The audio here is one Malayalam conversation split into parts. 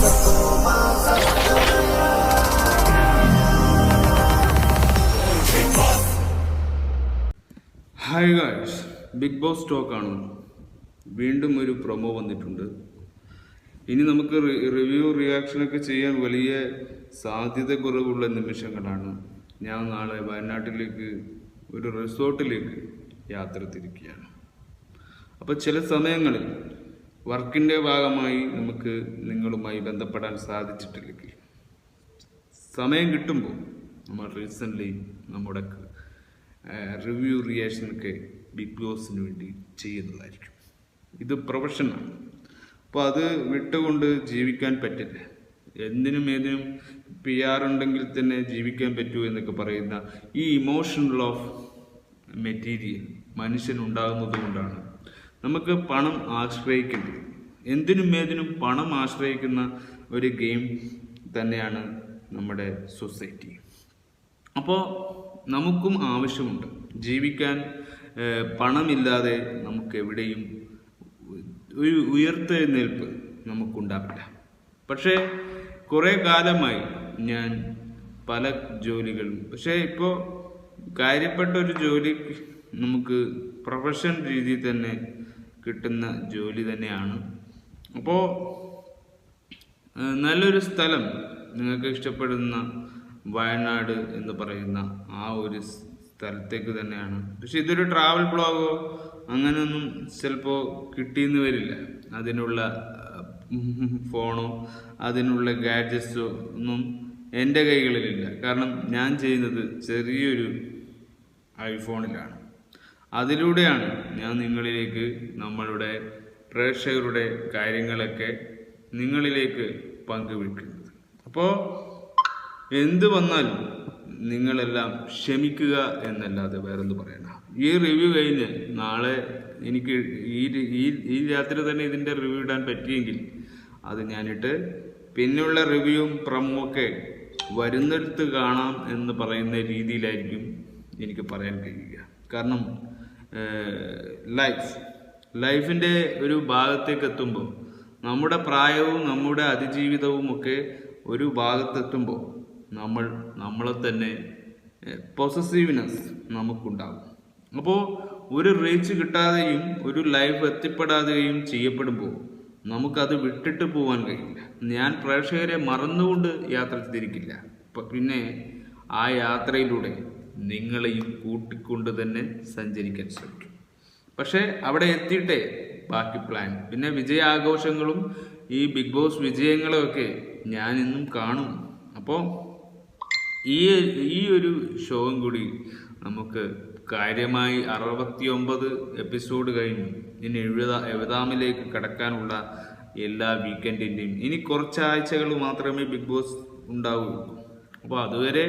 ഹായ് ഗായ്സ്, ബിഗ് ബോസ് ടോക്കാണ്. വീണ്ടും ഒരു പ്രൊമോ വന്നിട്ടുണ്ട്. ഇനി നമുക്ക് റിവ്യൂ റിയാക്ഷനൊക്കെ ചെയ്യാൻ വലിയ സാധ്യത കുറവുള്ള നിമിഷങ്ങളാണ്. ഞാൻ നാളെ വയനാട്ടിലേക്ക് ഒരു റിസോർട്ടിലേക്ക് യാത്ര തിരിക്കുകയാണ്. അപ്പോൾ ചില സമയങ്ങളിൽ വർക്കിൻ്റെ ഭാഗമായി നമുക്ക് നിങ്ങളുമായി ബന്ധപ്പെടാൻ സാധിച്ചിട്ടില്ലെങ്കിൽ സമയം കിട്ടുമ്പോൾ നമ്മൾ റീസെൻ്റ്ലി നമ്മുടെ റിവ്യൂ റിയാക്ഷനൊക്കെ ബിഗ് ബോസിന് വേണ്ടി ചെയ്യുന്നതായിരിക്കും. ഇത് പ്രൊഫഷനാണ്. അപ്പോൾ അത് വിട്ടുകൊണ്ട് ജീവിക്കാൻ പറ്റില്ല. എന്തിനും ഏതിനും PR ഉണ്ടെങ്കിൽ തന്നെ ജീവിക്കാൻ പറ്റൂ എന്നൊക്കെ പറയുന്ന ഈ ഇമോഷണൽ ഓഫ് മെറ്റീരിയൽ മനുഷ്യനുണ്ടാകുന്നത് കൊണ്ടാണ് നമുക്ക് പണം ആശ്രയിക്കേണ്ടത്. എന്തിനും ഏതിനും പണം ആശ്രയിക്കുന്ന ഒരു ഗെയിം തന്നെയാണ് നമ്മുടെ സൊസൈറ്റി. അപ്പോൾ നമുക്കും ആവശ്യമുണ്ട് ജീവിക്കാൻ. പണമില്ലാതെ നമുക്ക് എവിടെയും ഒരു ഉയർത്തെഴുന്നേൽപ്പ് നമുക്കുണ്ടാവില്ല. പക്ഷേ കുറേ കാലമായി ഞാൻ പല ജോലികളും, പക്ഷേ ഇപ്പോൾ കാര്യപ്പെട്ട ഒരു ജോലി നമുക്ക് പ്രൊഫഷൻ രീതിയിൽ തന്നെ കിട്ടുന്ന ജോലി തന്നെയാണ്. അപ്പോൾ നല്ലൊരു സ്ഥലം നിങ്ങൾക്ക് ഇഷ്ടപ്പെടുന്ന വയനാട് എന്ന് പറയുന്ന ആ ഒരു സ്ഥലത്തേക്ക് തന്നെയാണ്. പക്ഷെ ഇതൊരു ട്രാവൽ ബ്ലോഗോ അങ്ങനെയൊന്നും ചിലപ്പോൾ കിട്ടിയെന്ന് വരില്ല. അതിനുള്ള ഫോണോ അതിനുള്ള ഗാഡ്ജറ്റ്സോ ഒന്നും എൻ്റെ കൈകളിലില്ല. കാരണം ഞാൻ ചെയ്യുന്നത് ചെറിയൊരു ഐഫോണിലാണ്. അതിലൂടെയാണ് ഞാൻ നിങ്ങളിലേക്ക്, നമ്മളുടെ പ്രേക്ഷകരുടെ കാര്യങ്ങളൊക്കെ നിങ്ങളിലേക്ക് പങ്കുവെക്കുന്നത്. അപ്പോൾ എന്ത് വന്നാലും നിങ്ങളെല്ലാം ക്ഷമിക്കുക എന്നല്ലാതെ വേറെന്ത് പറയണം. ഈ റിവ്യൂ കഴിഞ്ഞ് നാളെ എനിക്ക് ഈ രാത്രി തന്നെ ഇതിൻ്റെ റിവ്യൂ ഇടാൻ പറ്റിയെങ്കിൽ അത് ഞാനിട്ട് പിന്നെയുള്ള റിവ്യൂവും പ്രൊമോ ഒക്കെ വരുന്നിടത്ത് കാണാം എന്ന് പറയുന്ന രീതിയിലായിരിക്കും എനിക്ക് പറയാൻ കഴിയുക. കാരണം ലൈഫിൻ്റെ ഒരു ഭാഗത്തേക്ക് എത്തുമ്പോൾ നമ്മുടെ പ്രായവും നമ്മുടെ അതിജീവിതവും ഒക്കെ ഒരു ഭാഗത്തെത്തുമ്പോൾ നമ്മളെ തന്നെ പൊസസീവ്നെസ് നമുക്കുണ്ടാകും. അപ്പോൾ ഒരു റീച്ച് കിട്ടാതെയും ഒരു ലൈഫ് എത്തിപ്പെടാതെയും ചെയ്യപ്പെടുമ്പോൾ നമുക്കത് വിട്ടിട്ട് പോകാൻ കഴിയില്ല. ഞാൻ പ്രേക്ഷകരെ മറന്നുകൊണ്ട് യാത്ര തിരിക്കില്ല. പിന്നെ ആ യാത്രയിലൂടെ നിങ്ങളെയും കൂട്ടിക്കൊണ്ട് തന്നെ സഞ്ചരിക്കാൻ ശ്രമിക്കും. പക്ഷേ അവിടെ എത്തിയിട്ടേ ബാക്കി പ്ലാൻ. പിന്നെ വിജയാഘോഷങ്ങളും ഈ ബിഗ് ബോസ് വിജയങ്ങളൊക്കെ ഞാൻ ഇന്നും കാണും. അപ്പോൾ ഈ ഒരു ഷോയും കൂടി നമുക്ക് കാര്യമായി 69 എപ്പിസോഡ് കഴിഞ്ഞു. ഇനി 70ാമിലേക്ക് കടക്കാനുള്ള എല്ലാ വീക്കെൻഡിൻ്റെയും ഇനി കുറച്ച് ആഴ്ചകൾ മാത്രമേ ബിഗ് ബോസ് ഉണ്ടാവുകയുള്ളൂ. അപ്പോൾ അതുവരെ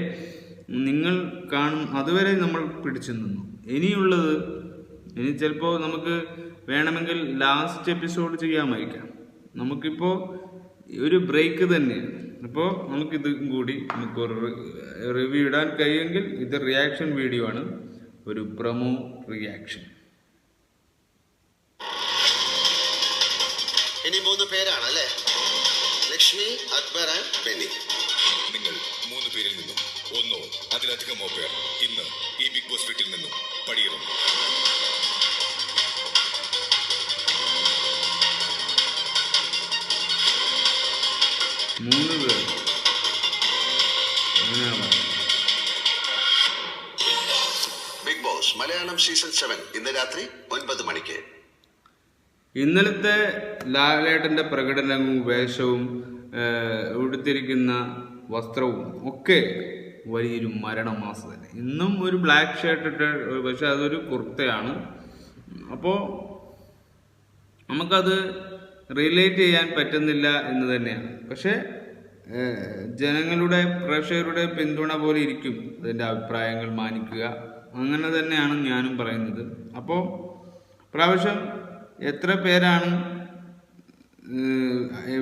നിങ്ങൾ കാണും, അതുവരെ നമ്മൾ പിടിച്ചു നിന്നു. ഇനി ചിലപ്പോൾ നമുക്ക് വേണമെങ്കിൽ ലാസ്റ്റ് എപ്പിസോഡ് ചെയ്യാമായിരിക്കാം. നമുക്കിപ്പോൾ ഒരു ബ്രേക്ക് തന്നെയാണ്. അപ്പോൾ നമുക്കിതും കൂടി നമുക്ക് റിവ്യൂ ഇടാൻ കഴിയുമെങ്കിൽ ഇത് റിയാക്ഷൻ വീഡിയോ ആണ്, ഒരു പ്രൊമോ റിയാക്ഷൻ. ഇനി 3 പേരാണ് അല്ലേ? ലക്ഷ്മി, അക്ബർ ആൻഡ് ബെന്നി. നിങ്ങൾ 3 പേരിൽ നിന്നും ഒന്നോ അതിലധികമോ പേർ ഇന്ന് ഈ ബിഗ് ബോസ് വീട്ടിൽ നിന്നും പടിയിറങ്ങും. ബിഗ് ബോസ് മലയാളം സീസൺ 7 ഇന്ന് രാത്രി 9 മണിക്ക്. ഇന്നലത്തെ ലാലേട്ടൻ്റെ പ്രകടനവും വേഷവും ഉടുത്തിരിക്കുന്ന വസ്ത്രവും ഒക്കെ വലിയൊരു മരണമാസ തന്നെ. ഇന്നും ഒരു ബ്ലാക്ക് ഷർട്ട് ഇട്ട്, പക്ഷെ അതൊരു കുർത്തയാണ്. അപ്പോൾ നമുക്കത് റിലേറ്റ് ചെയ്യാൻ പറ്റുന്നില്ല എന്ന് തന്നെയാണ്. പക്ഷേ ജനങ്ങളുടെ, പ്രേക്ഷകരുടെ പിന്തുണ പോലെ ഇരിക്കും അതിൻ്റെ അഭിപ്രായങ്ങൾ മാനിക്കുക. അങ്ങനെ തന്നെയാണ് ഞാനും പറയുന്നത്. അപ്പോൾ പ്രാവശ്യം എത്ര പേരാണ്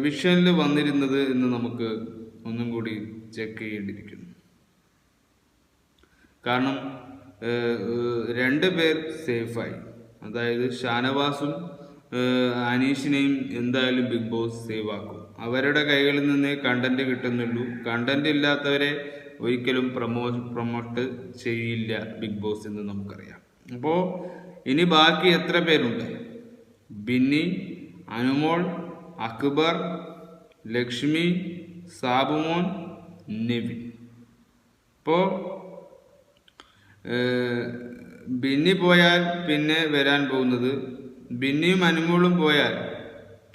വിഷനിൽ വന്നിരുന്നത് എന്ന് നമുക്ക് ഒന്നും കൂടി ചെക്ക് ചെയ്യേണ്ടിയിരിക്കുന്നു. കാരണം 2 പേർ സേഫായി. അതായത് ഷാനവാസും അനീഷിനെയും എന്തായാലും ബിഗ് ബോസ് സേവ് ആക്കും. അവരുടെ കൈകളിൽ നിന്ന് കണ്ടന്റ് കിട്ടുന്നുള്ളൂ. കണ്ടന്റ് ഇല്ലാത്തവരെ ഒരിക്കലും പ്രൊമോട്ട് ചെയ്യില്ല ബിഗ് ബോസ് എന്ന് നമുക്കറിയാം. അപ്പോൾ ഇനി ബാക്കി എത്ര പേരുണ്ട്? ബിന്നി, അനുമോൾ, അക്ബർ, ലക്ഷ്മി, സാബുമോൻ, നെവിൻ. ഇപ്പോൾ ബിന്നി പോയാൽ പിന്നെ വരാൻ പോകുന്നത്, ബിന്നിയും അനുമോളും പോയാൽ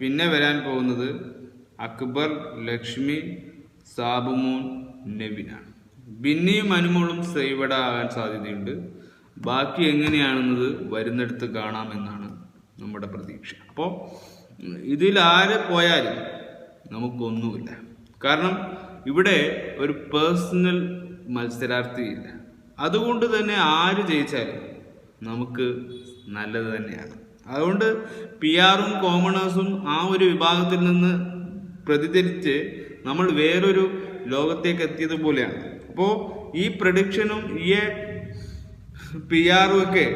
പിന്നെ വരാൻ പോകുന്നത് അക്ബർ, ലക്ഷ്മി, സാബുമോൻ, നെവിനാണ്. ബിന്നിയും അനുമോളും സേവഡ് ആകാൻ സാധ്യതയുണ്ട്. ബാക്കി എങ്ങനെയാണെന്നത് വരുന്നിടത്ത് കാണാമെന്നാണ് നമ്മുടെ പ്രതീക്ഷ. അപ്പോൾ ഇതിൽ ആര് പോയാലും നമുക്കൊന്നുമില്ല. കാരണം ഇവിടെ ഒരു പേഴ്സണൽ മത്സരാർത്ഥിയില്ല. അതുകൊണ്ട് തന്നെ ആര് ജയിച്ചാലും നമുക്ക് നല്ലത് തന്നെയാണ്. അതുകൊണ്ട് PR-ഉം കോമണേഴ്സും ആ ഒരു വിഭാഗത്തിൽ നിന്ന് പ്രതികരിച്ച് നമ്മൾ വേറൊരു ലോകത്തേക്ക് എത്തിയതുപോലെയാണ്. അപ്പോൾ ഈ പ്രഡിക്ഷനും ഈ PR-ഉം ഒക്കെ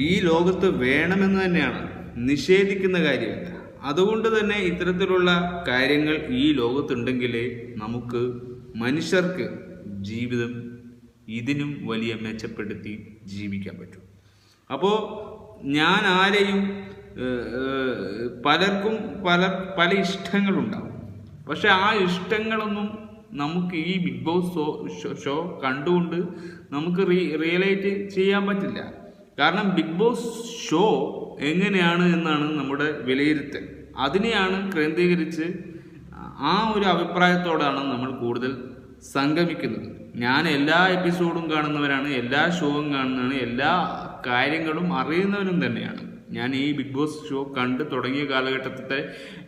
ഈ ലോകത്ത് വേണമെന്ന് തന്നെയാണ്, നിഷേധിക്കുന്ന കാര്യമല്ല. അതുകൊണ്ട് തന്നെ ഇത്തരത്തിലുള്ള കാര്യങ്ങൾ ഈ ലോകത്തുണ്ടെങ്കിലേ നമുക്ക് മനുഷ്യർക്ക് ജീവിതം ഇതിനും വലിയ മെച്ചപ്പെടുത്തി ജീവിക്കാൻ പറ്റും. അപ്പോൾ ഞാൻ ആരെയും, പലർക്കും പല ഇഷ്ടങ്ങളുണ്ടാവും. പക്ഷെ ആ ഇഷ്ടങ്ങളൊന്നും നമുക്ക് ഈ ബിഗ് ബോസ് ഷോ കണ്ടുകൊണ്ട് നമുക്ക് റിയലൈറ്റ് ചെയ്യാൻ പറ്റില്ല. കാരണം ബിഗ് ബോസ് ഷോ എങ്ങനെയാണ് എന്നാണ് നമ്മുടെ വിലയിരുത്തൽ. അതിനെയാണ് കേന്ദ്രീകരിച്ച് ആ ഒരു അഭിപ്രായത്തോടാണ് നമ്മൾ കൂടുതൽ സംഗമിക്കുന്നത്. ഞാൻ എല്ലാ എപ്പിസോഡും കാണുന്നവരാണ്, എല്ലാ ഷോയും കാണുന്നതാണ്, എല്ലാ കാര്യങ്ങളും അറിയുന്നവരും തന്നെയാണ്. ഞാൻ ഈ ബിഗ് ബോസ് ഷോ കണ്ടു തുടങ്ങിയ കാലഘട്ടത്തെ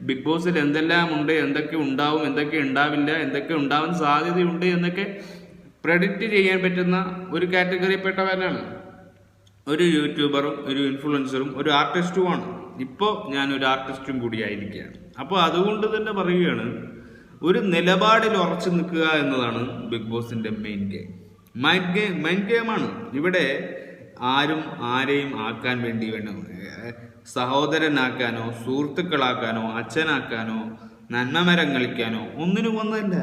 ബിഗ് ബോസിൽ എന്തെല്ലാം ഉണ്ട്, എന്തൊക്കെ ഉണ്ടാവും, എന്തൊക്കെ ഉണ്ടാവില്ല, എന്തൊക്കെ ഉണ്ടാവാൻ സാധ്യതയുണ്ട് എന്നൊക്കെ പ്രെഡിക്റ്റ് ചെയ്യാൻ പറ്റുന്ന ഒരു കാറ്റഗറിയിൽപ്പെട്ടവനാണ്. ഒരു യൂട്യൂബറും ഒരു ഇൻഫ്ലുവൻസറും ഒരു ആർട്ടിസ്റ്റുമാണ്. ഇപ്പോൾ ഞാനൊരു ആർട്ടിസ്റ്റും കൂടിയായിരിക്കുകയാണ്. അപ്പോൾ അതുകൊണ്ട് തന്നെ പറയുകയാണ്, ഒരു നിലപാടിൽ ഉറച്ചു നിൽക്കുക എന്നതാണ് ബിഗ് ബോസിൻ്റെ മെയിൻ ഗെയിമാണ്. ഇവിടെ ആരും ആരെയും ആക്കാൻ വേണ്ടി വേണം, സഹോദരനാക്കാനോ സുഹൃത്തുക്കളാക്കാനോ അച്ഛനാക്കാനോ നന്മമരം കളിക്കാനോ ഒന്നിനും ഒന്നുമില്ല.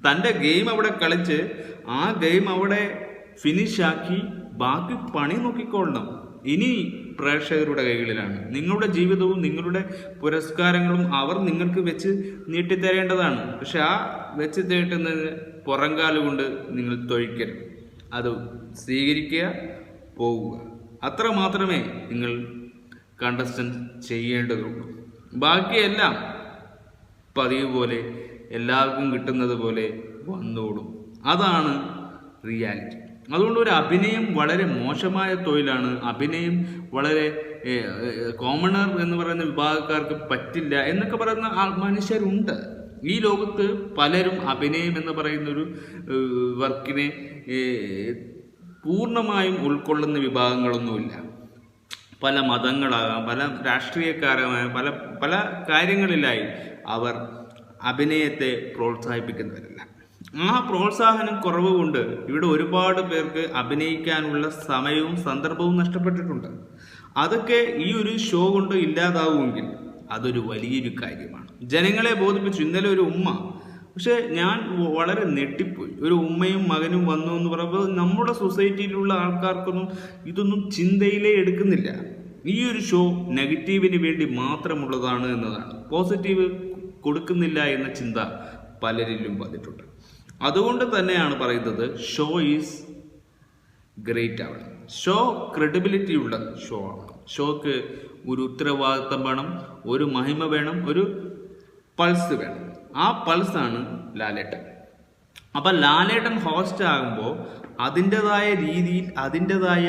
തൻ്റെ ഗെയിം അവിടെ കളിച്ച് ആ ഗെയിം അവിടെ ഫിനിഷാക്കി ബാക്കി പണി നോക്കിക്കൊള്ളണം. ഇനി പ്രേക്ഷകരുടെ കൈകളിലാണ്. നിങ്ങളുടെ ജീവിതവും നിങ്ങളുടെ പുരസ്കാരങ്ങളും അവർ നിങ്ങൾക്ക് വെച്ച് നീട്ടിത്തരേണ്ടതാണ്. പക്ഷെ ആ വെച്ച് നീട്ടുന്നത് പുറംകാലുകൊണ്ട് നിങ്ങൾ തൊഴിക്കരുത്. അത് സ്വീകരിക്കുക, പോവുക. അത്ര മാത്രമേ നിങ്ങൾ കണ്ടസ്റ്റൻസ് ചെയ്യേണ്ടതുള്ളൂ. ബാക്കിയെല്ലാം പതിവ് പോലെ എല്ലാവർക്കും കിട്ടുന്നത് പോലെ വന്നോടും. അതാണ് റിയാലിറ്റി. അതുകൊണ്ട് ഒരു അഭിനയം വളരെ മോശമായ തൊഴിലാണ്. അഭിനയം വളരെ കോമണർ എന്ന് പറയുന്ന വിഭാഗക്കാർക്ക് പറ്റില്ല എന്നൊക്കെ പറയുന്ന മനുഷ്യരുണ്ട് ഈ ലോകത്ത്. പലരും അഭിനയം എന്ന് പറയുന്നൊരു വർക്കിനെ പൂർണ്ണമായും ഉൾക്കൊള്ളുന്ന വിഭാഗങ്ങളൊന്നുമില്ല. പല മതങ്ങളാകാം, പല രാഷ്ട്രീയക്കാരാകാം, പല കാര്യങ്ങളിലായി അവർ അഭിനയത്തെ പ്രോത്സാഹിപ്പിക്കുന്നവരല്ല. ആ പ്രോത്സാഹനം കുറവ് കൊണ്ട് ഇവിടെ ഒരുപാട് പേർക്ക് അഭിനയിക്കാനുള്ള സമയവും സന്ദർഭവും നഷ്ടപ്പെട്ടിട്ടുണ്ട്. അതൊക്കെ ഈ ഒരു ഷോ കൊണ്ട് ഇല്ലാതാവുമെങ്കിൽ അതൊരു വലിയൊരു കാര്യമാണ്. ജനങ്ങളെ ബോധിപ്പിച്ചു. ഇന്നലെ ഒരു ഉമ്മ, പക്ഷെ ഞാൻ വളരെ ഞെട്ടിപ്പോയി. ഒരു ഉമ്മയും മകനും വന്നു എന്ന് പറയുമ്പോൾ നമ്മുടെ സൊസൈറ്റിയിലുള്ള ആൾക്കാർക്കൊന്നും ഇതൊന്നും ചിന്തയിലേ എടുക്കുന്നില്ല. ഈ ഒരു ഷോ നെഗറ്റീവിന് വേണ്ടി മാത്രമുള്ളതാണ് എന്നതാണ്. പോസിറ്റീവ് കൊടുക്കുന്നില്ല എന്ന ചിന്ത പലരിലും വന്നിട്ടുണ്ട്. അതുകൊണ്ട് തന്നെയാണ് പറയുന്നത് ഷോ ഈസ് ഗ്രേറ്റ് ആവണം. ഷോ ക്രെഡിബിലിറ്റി ഉള്ള ഷോ ആണ്. ഷോക്ക് ഒരു ഉത്തരവാദിത്തം വേണം, ഒരു മഹിമ വേണം, ഒരു പൾസ് വേണം. ആ പൾസാണ് ലാലേട്ടൻ. അപ്പം ലാലേട്ടൻ ഹോസ്റ്റ് ആകുമ്പോൾ അതിൻ്റെതായ രീതിയിൽ, അതിൻ്റെതായ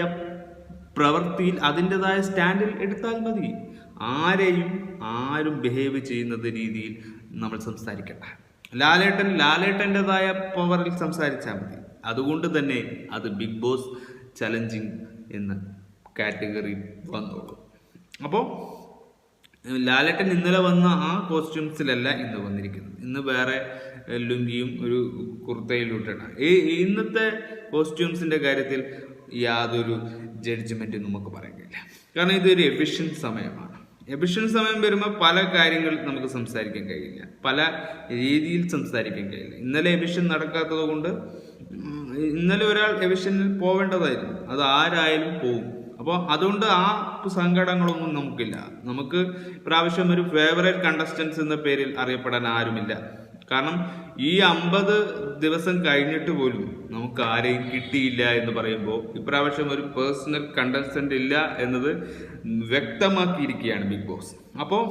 പ്രവൃത്തിയിൽ, അതിൻ്റെതായ സ്റ്റാൻഡിൽ എടുത്താൽ മതി. ആരും ബിഹേവ് ചെയ്യുന്നത് രീതിയിൽ നമ്മൾ സംസാരിക്കണ്ട. ലാലേട്ടൻ്റെതായ പവറിൽ സംസാരിച്ചാൽ മതി. അതുകൊണ്ട് തന്നെ അത് ബിഗ് ബോസ് ചലഞ്ചിങ് എന്ന കാറ്റഗറി വന്നോളൂ. അപ്പോൾ ലാലേട്ടൻ ഇന്നലെ വന്ന ആ കോസ്റ്റ്യൂംസിലല്ല ഇന്ന് വന്നിരിക്കുന്നത്. ഇന്ന് വേറെ ലുങ്കിയും ഒരു കുർത്തയിലൂട്ടാണ്. ഇന്നത്തെ കോസ്റ്റ്യൂംസിൻ്റെ കാര്യത്തിൽ യാതൊരു ജഡ്ജ്മെൻറ്റും നമുക്ക് പറയാൻ കഴിയില്ല. കാരണം ഇതൊരു എഫിഷ്യൻറ്റ് സമയമാണ്. എവിക്ഷൻ സമയം വരുമ്പോൾ പല കാര്യങ്ങൾ നമുക്ക് സംസാരിക്കാൻ കഴിയില്ല, പല രീതിയിൽ സംസാരിക്കാൻ കഴിയില്ല. ഇന്നലെ എവിക്ഷൻ നടക്കാത്തത് കൊണ്ട് ഇന്നലെ ഒരാൾ എവിക്ഷനിൽ പോവേണ്ടതായിരുന്നു, അത് ആരായാലും പോവും. അപ്പോൾ അതുകൊണ്ട് ആ സങ്കടങ്ങളൊന്നും നമുക്കില്ല. നമുക്ക് പ്രാവശ്യം ഒരു ഫേവറേറ്റ് കണ്ടസ്റ്റൻസ് എന്ന പേരിൽ അറിയപ്പെടാൻ ആരുമില്ല. കാരണം ഈ 50 ദിവസം കഴിഞ്ഞിട്ട് പോലും നമുക്ക് ആരെയും കിട്ടിയില്ല എന്ന് പറയുമ്പോൾ ഇപ്രാവശ്യം ഒരു പേഴ്സണൽ കണ്ടസ്റ്റന്റ് ഇല്ല എന്നത് വ്യക്തമാക്കിയിരിക്കുകയാണ് ബിഗ് ബോസ്. അപ്പോൾ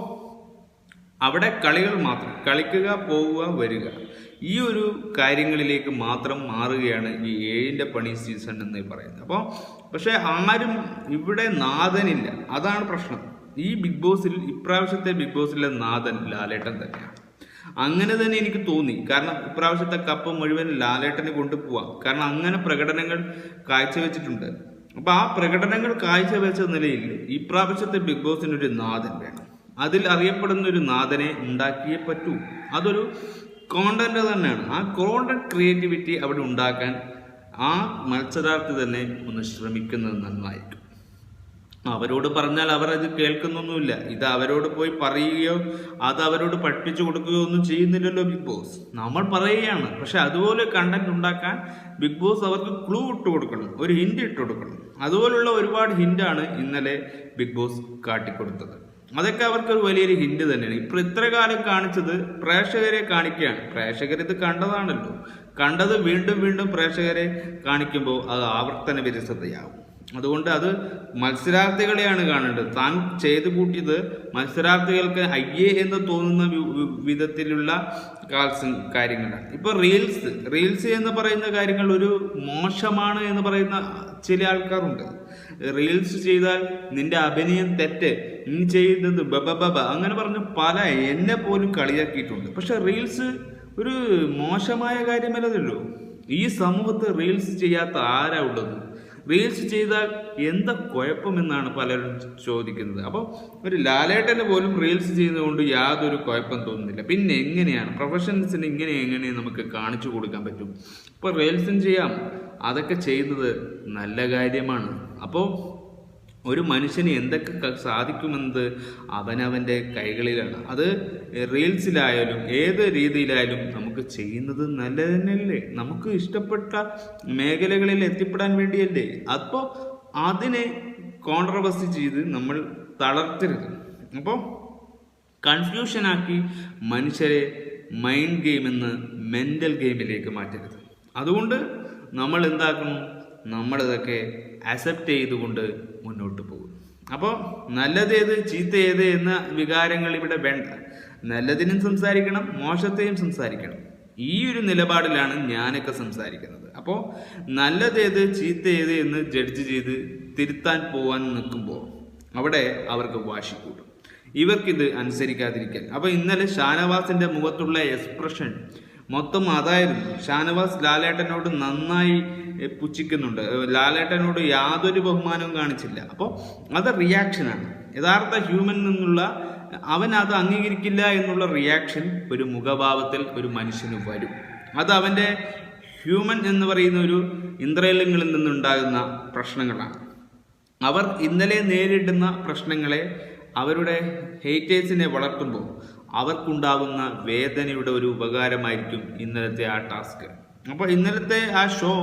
അവിടെ കളികൾ മാത്രം, കളിക്കുക, പോവുക, വരിക, ഈ ഒരു കാര്യങ്ങളിലേക്ക് മാത്രം മാറുകയാണ് ഈ 7ന്റെ പണി സീസൺ എന്ന് പറയുന്നത്. അപ്പോൾ പക്ഷെ ആരും ഇവിടെ നാഥനില്ല, അതാണ് പ്രശ്നം. ഈ ബിഗ് ബോസിൽ, ഇപ്രാവശ്യത്തെ ബിഗ് ബോസിലെ നാഥൻ ലാലേട്ടൻ തന്നെയാണ്. അങ്ങനെ തന്നെ എനിക്ക് തോന്നി. കാരണം ഇപ്രാവശ്യത്തെ കപ്പ് മുഴുവൻ ലാലേട്ടന് കൊണ്ടുപോവാം. കാരണം അങ്ങനെ പ്രകടനങ്ങൾ കാഴ്ചവെച്ചിട്ടുണ്ട്. അപ്പൊ ആ പ്രകടനങ്ങൾ കാഴ്ചവെച്ച നിലയിൽ ഇപ്രാവശ്യത്തെ ബിഗ് ബോസിനൊരു നാഥൻ വേണം. അതിൽ അറിയപ്പെടുന്ന ഒരു നാഥനെ ഉണ്ടാക്കിയേ പറ്റൂ. അതൊരു കോണ്ടന്റ് തന്നെയാണ്. ആ കോണ്ടന്റ് ക്രിയേറ്റിവിറ്റി അവിടെ ഉണ്ടാക്കാൻ ആ മത്സരാർത്ഥി തന്നെ ഒന്ന് ശ്രമിക്കുന്നത് നന്നായിരിക്കും. അവരോട് പറഞ്ഞാൽ അവർ അത് കേൾക്കുന്നൊന്നുമില്ല. ഇത് അവരോട് പോയി പറയുകയോ അത് അവരോട് പഠിപ്പിച്ചു കൊടുക്കുകയോ ഒന്നും ചെയ്യുന്നില്ലല്ലോ ബിഗ് ബോസ്. നമ്മൾ പറയുകയാണ്. പക്ഷെ അതുപോലെ കണ്ടന്റ് ഉണ്ടാക്കാൻ ബിഗ് ബോസ് അവർക്ക് ക്ലൂ ഇട്ട് കൊടുക്കണം, ഒരു ഹിന്റ് ഇട്ട് കൊടുക്കണം. അതുപോലുള്ള ഒരുപാട് ഹിന്റാണ് ഇന്നലെ ബിഗ് ബോസ് കാട്ടിക്കൊടുത്തത്. അതൊക്കെ അവർക്കൊരു വലിയൊരു ഹിന്റ് തന്നെയാണ്. ഇപ്പൊ ഇത്ര കാലം കാണിച്ചത് പ്രേക്ഷകരെ കാണിക്കുകയാണ്. പ്രേക്ഷകരിത് കണ്ടതാണല്ലോ. കണ്ടത് വീണ്ടും വീണ്ടും പ്രേക്ഷകരെ കാണിക്കുമ്പോൾ അത് ആവർത്തന വിരസതയാവും. അതുകൊണ്ട് അത് മത്സരാർത്ഥികളെയാണ് കാണേണ്ടത്. താൻ ചെയ്തു കൂട്ടിയത് മത്സരാർത്ഥികൾക്ക് അയ്യേ എന്ന് തോന്നുന്ന വിധത്തിലുള്ള കാര്യങ്ങളാണ്. ഇപ്പൊ റീൽസ് എന്ന് പറയുന്ന കാര്യങ്ങൾ ഒരു മോശമാണ് എന്ന് പറയുന്ന ചില ആൾക്കാരുണ്ട്. റീൽസ് ചെയ്താൽ നിന്റെ അഭിനയം തെറ്റ്, നീ ചെയ്യുന്നത് ബബ അങ്ങനെ പറഞ്ഞ് പല എന്നെ പോലും കളിയാക്കിയിട്ടുണ്ട്. പക്ഷെ റീൽസ് ഒരു മോശമായ കാര്യമല്ലല്ലോ. ഈ സമൂഹത്ത് റീൽസ് ചെയ്യാത്ത ആരാ ഉള്ളത്? റീൽസ് ചെയ്താൽ എന്താ കുഴപ്പമെന്നാണ് പലരും ചോദിക്കുന്നത്. അപ്പോൾ ഒരു ലാലേട്ടന് പോലും റീൽസ് ചെയ്യുന്നതുകൊണ്ട് യാതൊരു കുഴപ്പം തോന്നുന്നില്ല. പിന്നെ എങ്ങനെയാണ് പ്രൊഫഷണൽസിന് എങ്ങനെ നമുക്ക് കാണിച്ചു കൊടുക്കാൻ പറ്റും? ഇപ്പോൾ റീൽസും ചെയ്യാം, അതൊക്കെ ചെയ്യുന്നത് നല്ല കാര്യമാണ്. അപ്പോൾ ഒരു മനുഷ്യന് എന്തൊക്കെ സാധിക്കുമെന്നത് അവനവൻ്റെ കൈകളിലാണ്. അത് റീൽസിലായാലും ഏത് രീതിയിലായാലും നമുക്ക് ചെയ്യുന്നത് നല്ലത് തന്നെയല്ലേ? നമുക്ക് ഇഷ്ടപ്പെട്ട മേഖലകളിൽ എത്തിപ്പെടാൻ വേണ്ടിയല്ലേ? അപ്പോൾ അതിനെ കോൺട്രവേഴ്സി ചെയ്ത് നമ്മൾ തളർത്തരുത്. അപ്പോൾ കൺഫ്യൂഷനാക്കി മനുഷ്യരെ മൈൻഡ് ഗെയിമെന്ന് മെൻ്റൽ ഗെയിമിലേക്ക് മാറ്റരുത്. അതുകൊണ്ട് നമ്മൾ എന്താക്കണം? നമ്മളിതൊക്കെ അക്സെപ്റ്റ് ചെയ്തുകൊണ്ട് മുന്നോട്ട് പോകും. അപ്പോൾ നല്ലതേത് ചീത്ത ഏത് എന്ന വികാരങ്ങൾ ഇവിടെ വേണ്ട. നല്ലതിനും സംസാരിക്കണം, മോശത്തെയും സംസാരിക്കണം. ഈ ഒരു നിലപാടിലാണ് ഞാനൊക്കെ സംസാരിക്കുന്നത്. അപ്പോൾ നല്ലതേത് ചീത്ത ഏത് എന്ന് ജഡ്ജ് ചെയ്ത് തിരുത്താൻ പോവാൻ നിൽക്കുമ്പോൾ അവിടെ അവർക്ക് വാശി കൂടും. ഇവർക്കിത് അനുസരിക്കാതിരിക്കാൻ. അപ്പോൾ ഇന്നലെ ഷാനവാസിൻ്റെ മുഖത്തുള്ള എക്സ്പ്രഷൻ മൊത്തം അതായിരുന്നു. ഷാനവാസ് ലാലേട്ടനോട് നന്നായി പുച്ഛിക്കുന്നുണ്ട്. ലാലേട്ടനോട് യാതൊരു ബഹുമാനവും കാണിച്ചില്ല. അപ്പോൾ അത് റിയാക്ഷനാണ്. യഥാർത്ഥ ഹ്യൂമൻ നിന്നുള്ള അവൻ അത് അംഗീകരിക്കില്ല എന്നുള്ള റിയാക്ഷൻ ഒരു മുഖഭാവത്തിൽ ഒരു മനുഷ്യന് വരും. അത് അവൻ്റെ ഹ്യൂമൻ എന്ന് പറയുന്ന ഒരു ഇന്ദ്രിയങ്ങളിൽ നിന്നുണ്ടാകുന്ന പ്രശ്നങ്ങളാണ്. അവർ ഇന്നലെ നേരിടുന്ന പ്രശ്നങ്ങളെ അവരുടെ ഹേറ്റേഴ്സിനെ വളർത്തുമ്പോൾ അവർക്കുണ്ടാകുന്ന വേദനയുടെ ഒരു ഉപകാരമായിരിക്കും ഇന്നലത്തെ ആ ടാസ്ക്. അപ്പോൾ ഇന്നലത്തെ ആ ഷോ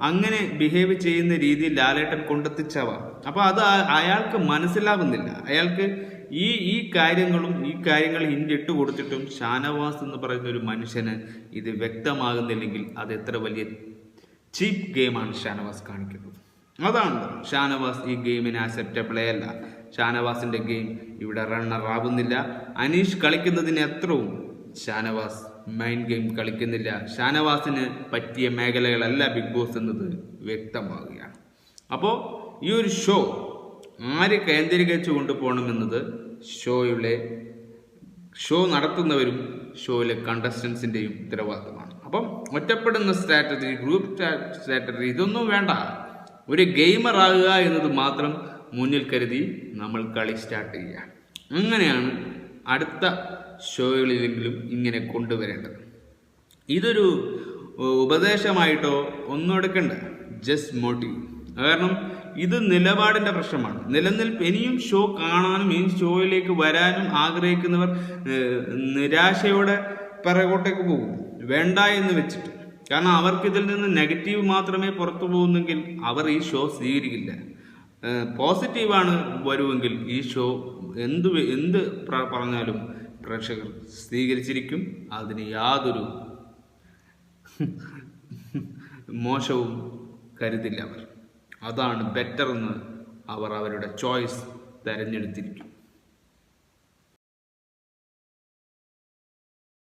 അങ്ങനെ ബിഹേവ് ചെയ്യുന്ന രീതിയിൽ ലാലേട്ടൻ കൊണ്ടെത്തിച്ചവാം. അപ്പോൾ അത് അയാൾക്ക് മനസ്സിലാകുന്നില്ല. അയാൾക്ക് ഈ കാര്യങ്ങൾ ഹിന്റ് ഇട്ട് കൊടുത്തിട്ടും ഷാനവാസ് എന്ന് പറയുന്ന ഒരു മനുഷ്യന് ഇത് വ്യക്തമാകുന്നില്ലെങ്കിൽ അത് എത്ര വലിയ ചീപ്പ് ഗെയിമാണ് ഷാനവാസ് കാണിക്കുന്നത്. അതാണ് ഷാനവാസ് ഈ ഗെയിമിന് ആക്സെപ്റ്റബിളേ അല്ല. ഷാനവാസിൻ്റെ ഗെയിം ഇവിടെ റണ്ണർ ആവുന്നില്ല. അനീഷ് കളിക്കുന്നതിന് എത്രയും ഷാനവാസ് മൈൻഡ് ഗെയിം കളിക്കുന്നില്ല. ഷാനവാസിന് പറ്റിയ മേഖലകളല്ല ബിഗ് ബോസ് എന്നത് വ്യക്തമാവുകയാണ്. അപ്പോൾ ഈ ഒരു ഷോ ആര് കേന്ദ്രീകരിച്ച് കൊണ്ടുപോകണമെന്നത് ഷോ നടത്തുന്നവരും ഷോയിലെ കണ്ടസ്റ്റൻസിൻ്റെയും ഉത്തരവാദിത്തമാണ്. അപ്പം ഒറ്റപ്പെടുന്ന സ്ട്രാറ്റജി, ഗ്രൂപ്പ് സ്ട്രാറ്റജി ഇതൊന്നും വേണ്ട. ഒരു ഗെയിമർ ആകുക എന്നത് മാത്രം മുന്നിൽ കരുതി നമ്മൾ കളി സ്റ്റാർട്ട് ചെയ്യുക. അങ്ങനെയാണ് അടുത്ത ഷോകളിലെങ്കിലും ഇങ്ങനെ കൊണ്ടുവരേണ്ടത്. ഇതൊരു ഉപദേശമായിട്ടോ ഒന്നും എടുക്കണ്ട, ജസ്റ്റ് മോട്ടീവ്. കാരണം ഇത് നിലപാടിൻ്റെ പ്രശ്നമാണ്. ഇനിയും ഷോ കാണാനും ഈ ഷോയിലേക്ക് വരാനും ആഗ്രഹിക്കുന്നവർ നിരാശയോടെ പിറകോട്ടേക്ക് പോകും, വേണ്ട എന്ന് വെച്ചിട്ട്. കാരണം അവർക്ക് നിന്ന് നെഗറ്റീവ് മാത്രമേ പുറത്തു പോകുന്നെങ്കിൽ അവർ ഈ ഷോ സ്വീകരിക്കില്ല. പോസിറ്റീവാണ് വരുമെങ്കിൽ ഈ ഷോ എന്ത് പറഞ്ഞാലും പ്രേക്ഷകർ സ്വീകരിച്ചിരിക്കും. അതിന് യാതൊരു മോശവും കരുതില്ല അവർ. അതാണ് ബെറ്റർ എന്ന് അവർ അവരുടെ ചോയ്സ് തിരഞ്ഞെടുത്തിരിക്കും.